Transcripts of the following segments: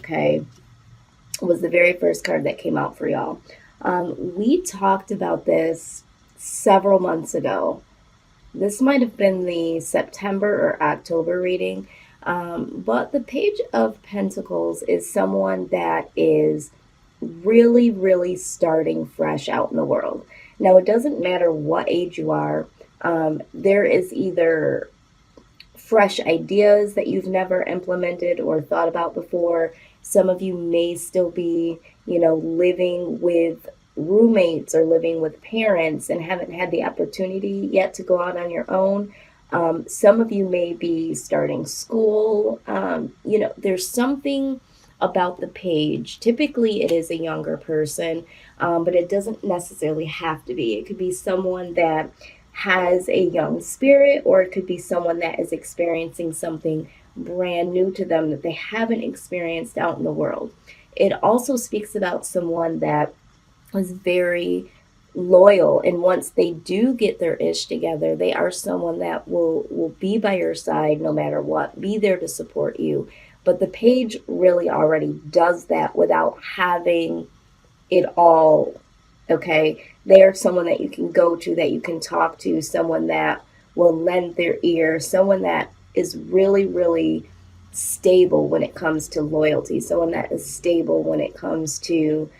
okay, was the very first card that came out for y'all. We talked about this several months ago. This might have been the September or October reading. But the Page of Pentacles is someone that is really, really starting fresh out in the world. Now, it doesn't matter what age you are, there is either fresh ideas that you've never implemented or thought about before. Some of you may still be, living with roommates or living with parents and haven't had the opportunity yet to go out on your own. Some of you may be starting school. There's something about the page. Typically, it is a younger person, but it doesn't necessarily have to be. It could be someone that has a young spirit, or it could be someone that is experiencing something brand new to them that they haven't experienced out in the world. It also speaks about someone that is very loyal, and once they do get their ish together, they are someone that will be by your side no matter what, be there to support you. But the page really already does that without having it all. Okay, they are someone that you can go to, that you can talk to, someone that will lend their ear, someone that is really, really stable when it comes to loyalty, someone that is stable when it comes to,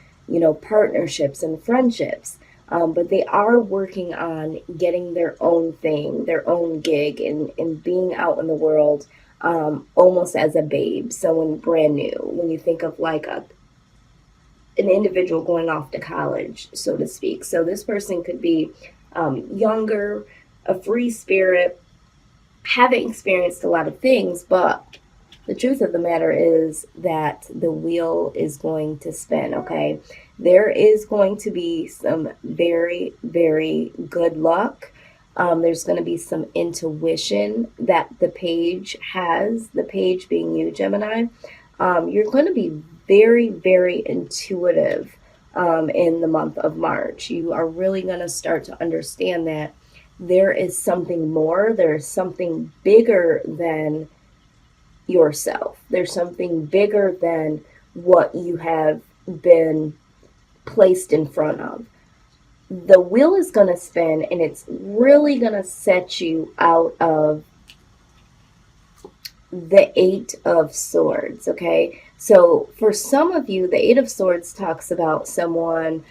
partnerships and friendships. But they are working on getting their own thing, their own gig, and being out in the world almost as a babe, someone brand new. When you think of like an individual going off to college, so to speak. So this person could be younger, a free spirit, haven't experienced a lot of things, but the truth of the matter is that the wheel is going to spin, okay? There is going to be some very, very good luck. There's going to be some intuition that the page has, the page being you, Gemini. You're going to be very, very intuitive in the month of March. You are really going to start to understand that there is something more, there's something bigger than yourself. There's something bigger than what you have been placed in front of. The wheel is going to spin, and it's really going to set you out of the Eight of Swords, okay? So for some of you, the Eight of Swords talks about someone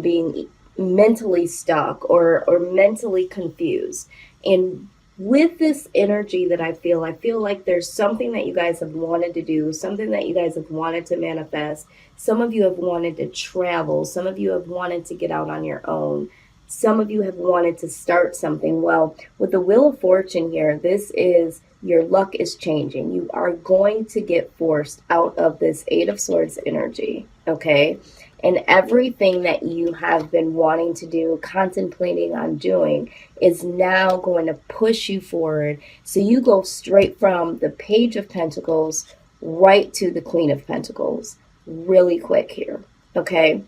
being mentally stuck or mentally confused. And with this energy that I feel like there's something that you guys have wanted to do, something that you guys have wanted to manifest. Some of you have wanted to travel. Some of you have wanted to get out on your own. Some of you have wanted to start something. Well, with the Wheel of Fortune here, this is your luck is changing. You are going to get forced out of this Eight of Swords energy, okay? And everything that you have been wanting to do, contemplating on doing, is now going to push you forward. So you go straight from the Page of Pentacles right to the Queen of Pentacles really quick here, okay?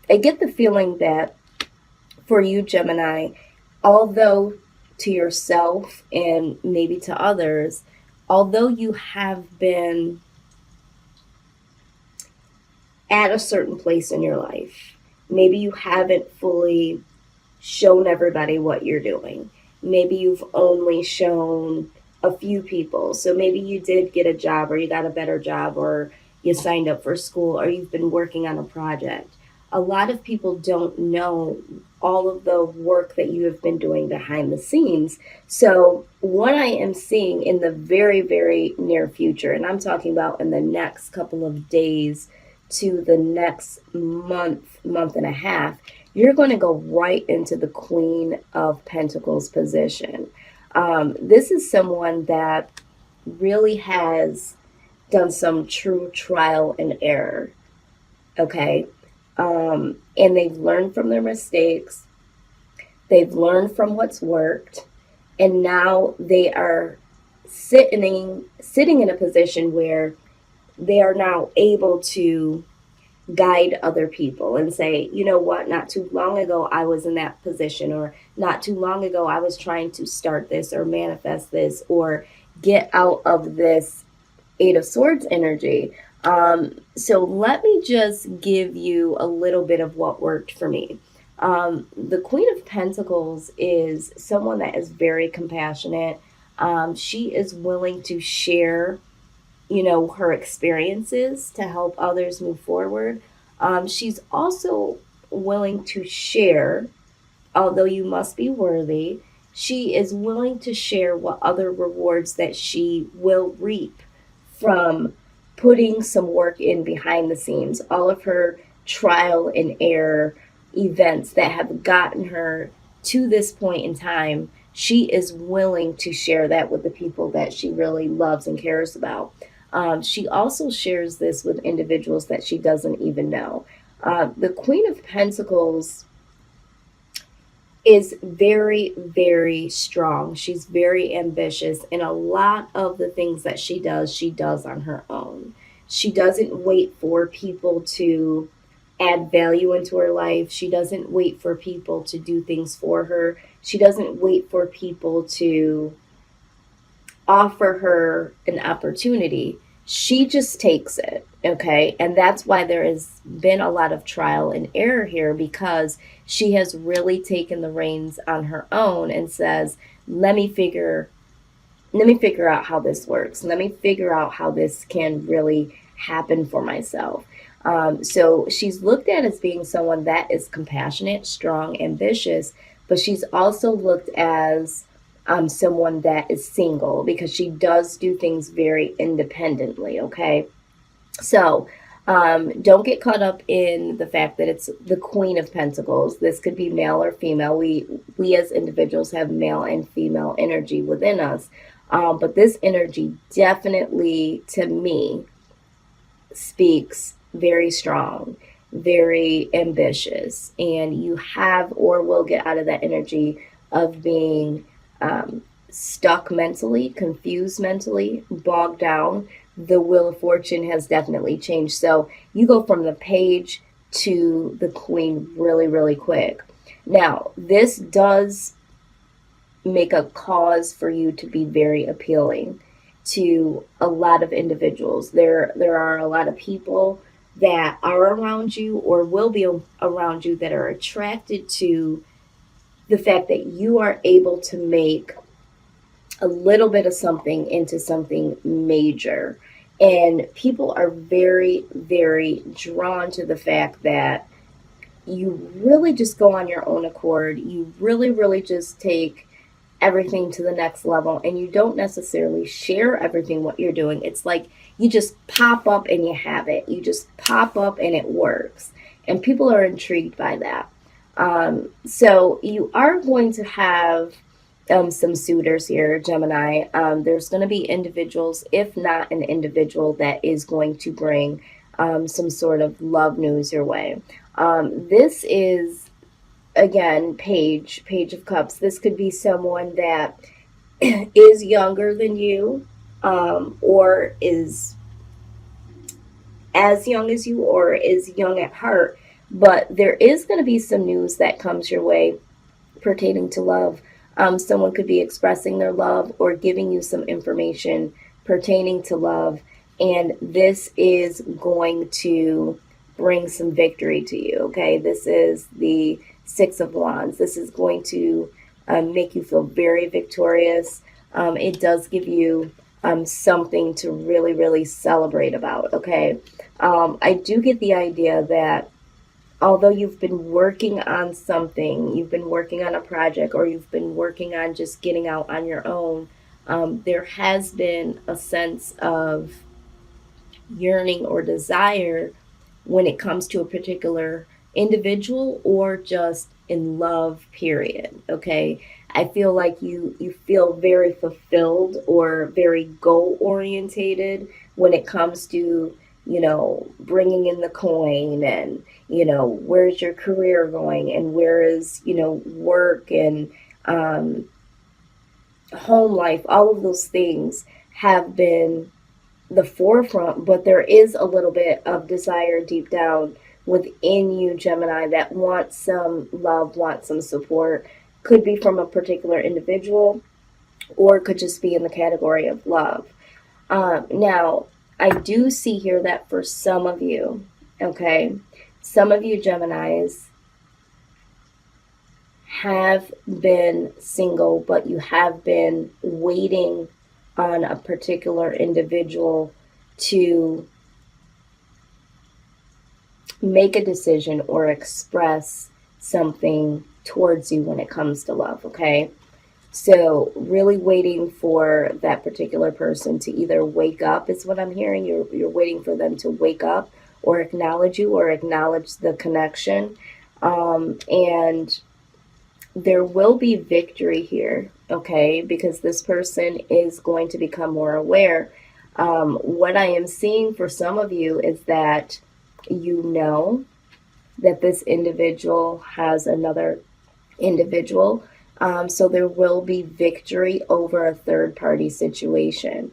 I get the feeling that for you, Gemini, although to yourself and maybe to others, although you have been at a certain place in your life, maybe you haven't fully shown everybody what you're doing. Maybe you've only shown a few people. So maybe you did get a job, or you got a better job, or you signed up for school, or you've been working on a project. A lot of people don't know all of the work that you have been doing behind the scenes. So what I am seeing in the very, very near future, and I'm talking about in the next couple of days to the next month and a half, you're going to go right into the Queen of Pentacles position. This is someone that really has done some true trial and error, okay? And they've learned from their mistakes. They've learned from what's worked. And now they are sitting in a position where they are now able to guide other people and say, you know what, not too long ago I was in that position, or not too long ago I was trying to start this or manifest this or get out of this Eight of Swords energy. So let me just give you a little bit of what worked for me. The Queen of Pentacles is someone that is very compassionate. She is willing to share, her experiences to help others move forward. She's also willing to share, although you must be worthy. She is willing to share what other rewards that she will reap from putting some work in behind the scenes, all of her trial and error events that have gotten her to this point in time. She is willing to share that with the people that she really loves and cares about. She also shares this with individuals that she doesn't even know. The Queen of Pentacles is very, very strong. She's very ambitious, and a lot of the things that she does on her own. She doesn't wait for people to add value into her life. She doesn't wait for people to do things for her. She doesn't wait for people to offer her an opportunity. She just takes it, okay? And that's why there has been a lot of trial and error here, because she has really taken the reins on her own and says, let me figure out how this works. Let me figure out how this can really happen for myself. So she's looked at as being someone that is compassionate, strong, ambitious, but she's also looked as someone that is single, because she does do things very independently, okay? So don't get caught up in the fact that it's the Queen of Pentacles. This could be male or female. We as individuals have male and female energy within us. But this energy definitely, to me, speaks very strong, very ambitious, and you have or will get out of that energy of being stuck mentally, confused mentally, bogged down. The Wheel of Fortune has definitely changed. So you go from the Page to the Queen really, really quick. Now, this does make a cause for you to be very appealing to a lot of individuals. There are a lot of people that are around you or will be around you that are attracted to the fact that you are able to make a little bit of something into something major. And people are very, very drawn to the fact that you really just go on your own accord. You really, really just take everything to the next level, and you don't necessarily share everything what you're doing. It's like you just pop up and you have it. You just pop up and it works. And people are intrigued by that. So you are going to have some suitors here, Gemini. There's going to be individuals, if not an individual, that is going to bring some sort of love news your way. This is, again, Page of Cups. This could be someone that is younger than you, or is as young as you, or is young at heart. But there is going to be some news that comes your way pertaining to love. Someone could be expressing their love or giving you some information pertaining to love, and this is going to bring some victory to you, okay? This is the Six of Wands. This is going to make you feel very victorious. It does give you something to really, really celebrate about, okay? I do get the idea that although you've been working on something, you've been working on a project, or you've been working on just getting out on your own, there has been a sense of yearning or desire when it comes to a particular individual or just in love, period, okay? I feel like you feel very fulfilled or very goal orientated when it comes to, bringing in the coin, and, where's your career going, and where is, work and home life. All of those things have been the forefront, but there is a little bit of desire deep down within you, Gemini, that wants some love, wants some support. Could be from a particular individual, or could just be in the category of love. Now, I do see here that for some of you, okay, some of you Geminis have been single, but you have been waiting on a particular individual to make a decision or express something towards you when it comes to love, okay? So really waiting for that particular person to either wake up is what I'm hearing. You're waiting for them to wake up or acknowledge you or acknowledge the connection. And there will be victory here, okay? Because this person is going to become more aware. What I am seeing for some of you is that you know that this individual has another individual. So there will be victory over a third party situation.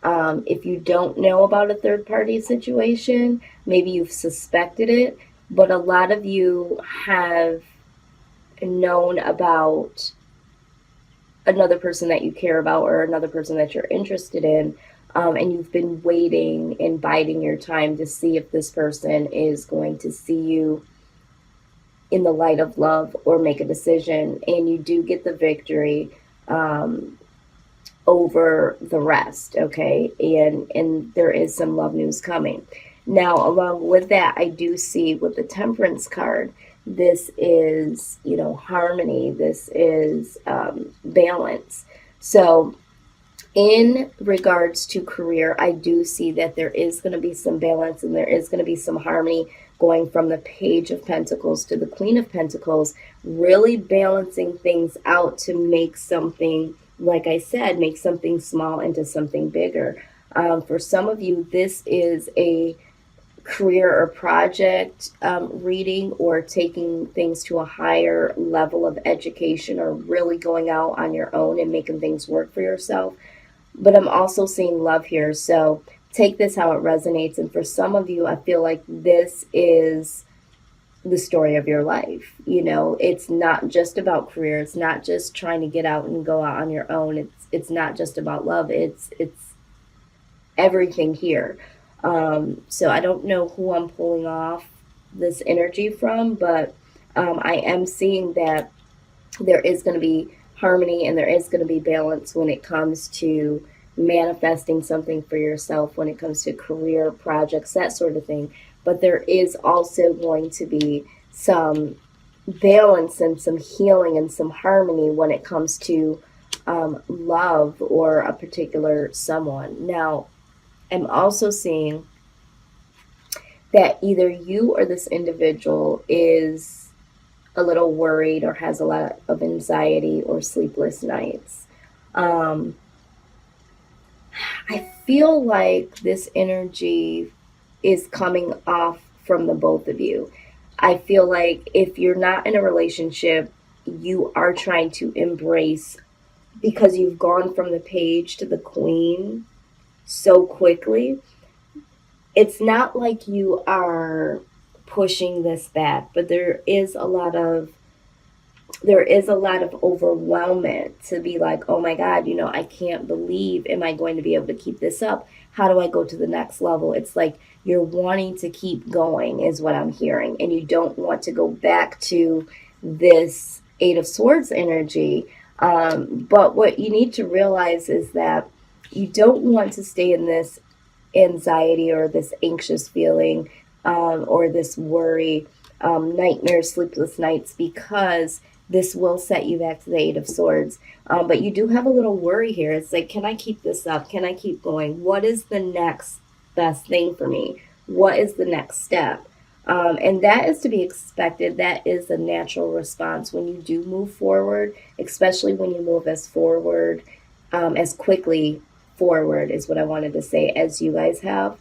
If you don't know about a third party situation, maybe you've suspected it, but a lot of you have known about another person that you care about or another person that you're interested in. And you've been waiting and biding your time to see if this person is going to see you in the light of love or make a decision. And you do get the victory over the rest, okay? And there is some love news coming. Now, along with that, I do see with the Temperance card, this is, harmony. This is balance. So in regards to career, I do see that there is going to be some balance and there is going to be some harmony going from the Page of Pentacles to the Queen of Pentacles, really balancing things out to make something, like I said, make something small into something bigger. For some of you, this is a career or project reading or taking things to a higher level of education or really going out on your own and making things work for yourself. But I'm also seeing love here. So take this how it resonates. And for some of you, I feel like this is the story of your life. It's not just about career. It's not just trying to get out and go out on your own. It's not just about love. It's everything here. So I don't know who I'm pulling off this energy from, but I am seeing that there is going to be harmony and there is going to be balance when it comes to manifesting something for yourself, when it comes to career projects, that sort of thing. But there is also going to be some balance and some healing and some harmony when it comes to love or a particular someone. Now, I'm also seeing that either you or this individual is a little worried or has a lot of anxiety or sleepless nights. I feel like this energy is coming off from the both of you. I feel like if you're not in a relationship, you are trying to embrace, because you've gone from the Page to the Queen so quickly. It's not like you are pushing this back, but there is a lot of overwhelmment to be like, oh my God, I can't believe, am I going to be able to keep this up? How do I go to the next level? It's like you're wanting to keep going is what I'm hearing. And you don't want to go back to this Eight of Swords energy. But what you need to realize is that you don't want to stay in this anxiety or this anxious feeling or this worry, nightmares, sleepless nights, because this will set you back to the Eight of Swords. But you do have a little worry here. It's like, can I keep this up? Can I keep going? What is the next best thing for me? What is the next step? And that is to be expected. That is a natural response when you do move forward, especially when you move as quickly forward is what I wanted to say, as you guys have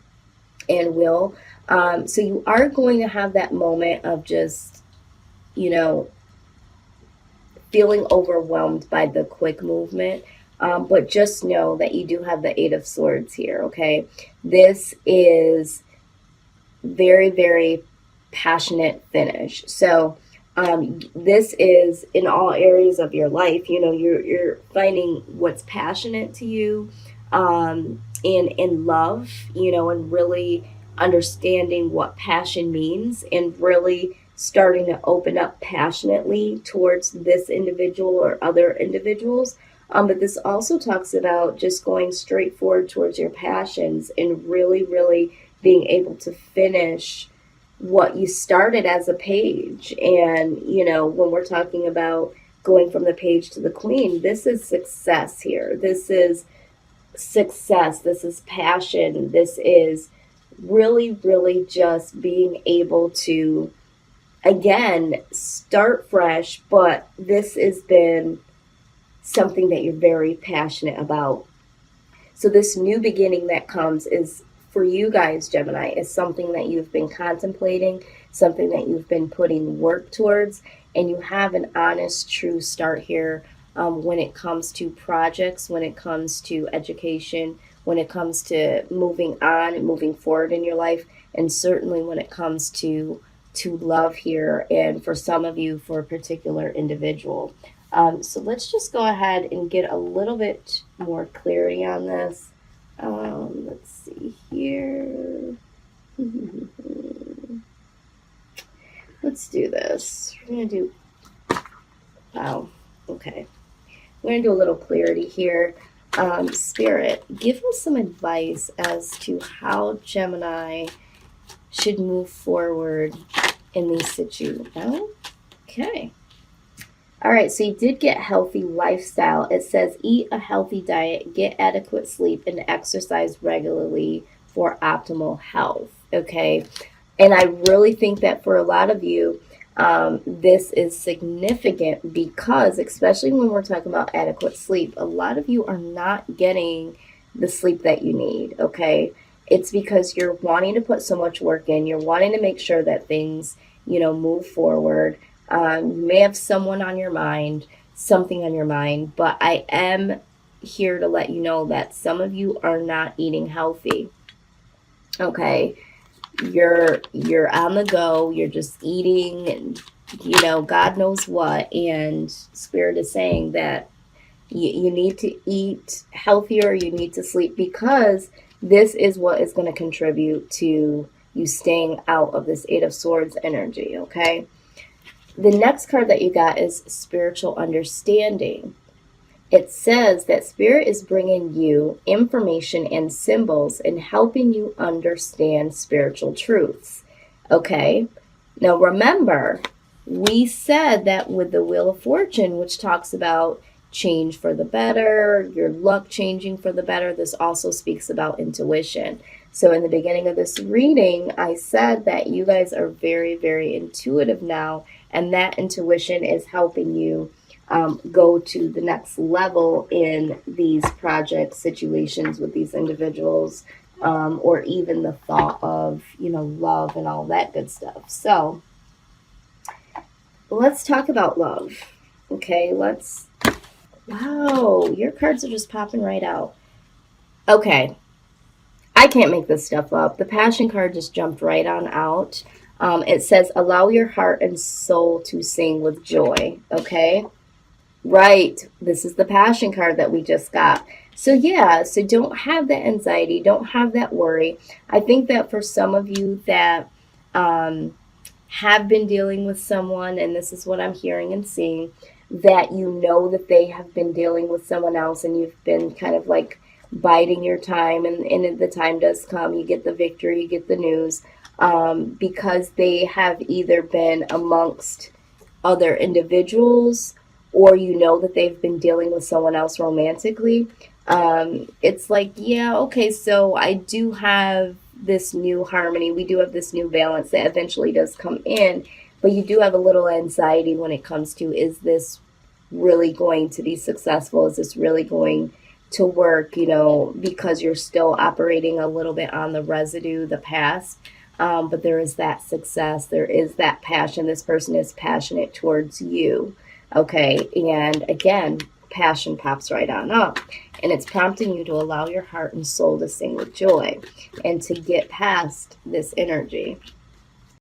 and will. So you are going to have that moment of just, feeling overwhelmed by the quick movement. But just know that you do have the Eight of Swords here, okay? This is very, very passionate finish. So this is in all areas of your life. You're finding what's passionate to you. in love, and really understanding what passion means and really starting to open up passionately towards this individual or other individuals. But this also talks about just going straight forward towards your passions and really, really being able to finish what you started as a page. And, when we're talking about going from the page to the queen, this is success here. This is success. This is passion. This is really, really just being able to, again, start fresh, but this has been something that you're very passionate about. So this new beginning that comes is for you guys, Gemini, is something that you've been contemplating, something that you've been putting work towards, and you have an honest, true start here when it comes to projects, when it comes to education, when it comes to moving on and moving forward in your life, and certainly when it comes to love here, and for some of you, for a particular individual. So let's just go ahead and get a little bit more clarity on this. Let's see here. Let's do this. We're going to do, wow, okay. We're going to do a little clarity here. Spirit, give us some advice as to how Gemini should move forward in these situations. Okay. All right, so you did get healthy lifestyle. It says eat a healthy diet, get adequate sleep, and exercise regularly for optimal health, okay? And I really think that for a lot of you, this is significant because, especially when we're talking about adequate sleep, a lot of you are not getting the sleep that you need, okay? It's because you're wanting to put so much work in. You're wanting to make sure that things, move forward. You may have someone on your mind, something on your mind, but I am here to let you know that some of you are not eating healthy. Okay, you're on the go, you're just eating and God knows what, and Spirit is saying that you need to eat healthier, you need to sleep, because this is what is going to contribute to you staying out of this Eight of Swords energy, okay? The next card that you got is spiritual understanding. It says that Spirit is bringing you information and symbols and helping you understand spiritual truths. Okay? Now remember, we said that with the Wheel of Fortune, which talks about change for the better, your luck changing for the better, this also speaks about intuition. So in the beginning of this reading, I said that you guys are very, very intuitive now, and that intuition is helping you go to the next level in these project situations with these individuals, or even the thought of, love and all that good stuff. So let's talk about love. Okay, wow, your cards are just popping right out. Okay. I can't make this stuff up. The Passion card just jumped right on out. It says, allow your heart and soul to sing with joy. Okay? Right. This is the Passion card that we just got. So yeah, so don't have that anxiety. Don't have that worry. I think that for some of you that have been dealing with someone, and this is what I'm hearing and seeing, that that they have been dealing with someone else, and you've been kind of like biding your time, and the time does come, you get the victory, you get the news, because they have either been amongst other individuals, or that they've been dealing with someone else romantically. It's like, yeah, okay, so I do have this new harmony, we do have this new balance that eventually does come in, but you do have a little anxiety when it comes to, is this really going to be successful? Is this really going to work, because you're still operating a little bit on the residue, the past, but there is that success, there is that passion. This person is passionate towards you, okay? And again, passion pops right on up, and it's prompting you to allow your heart and soul to sing with joy and to get past this energy.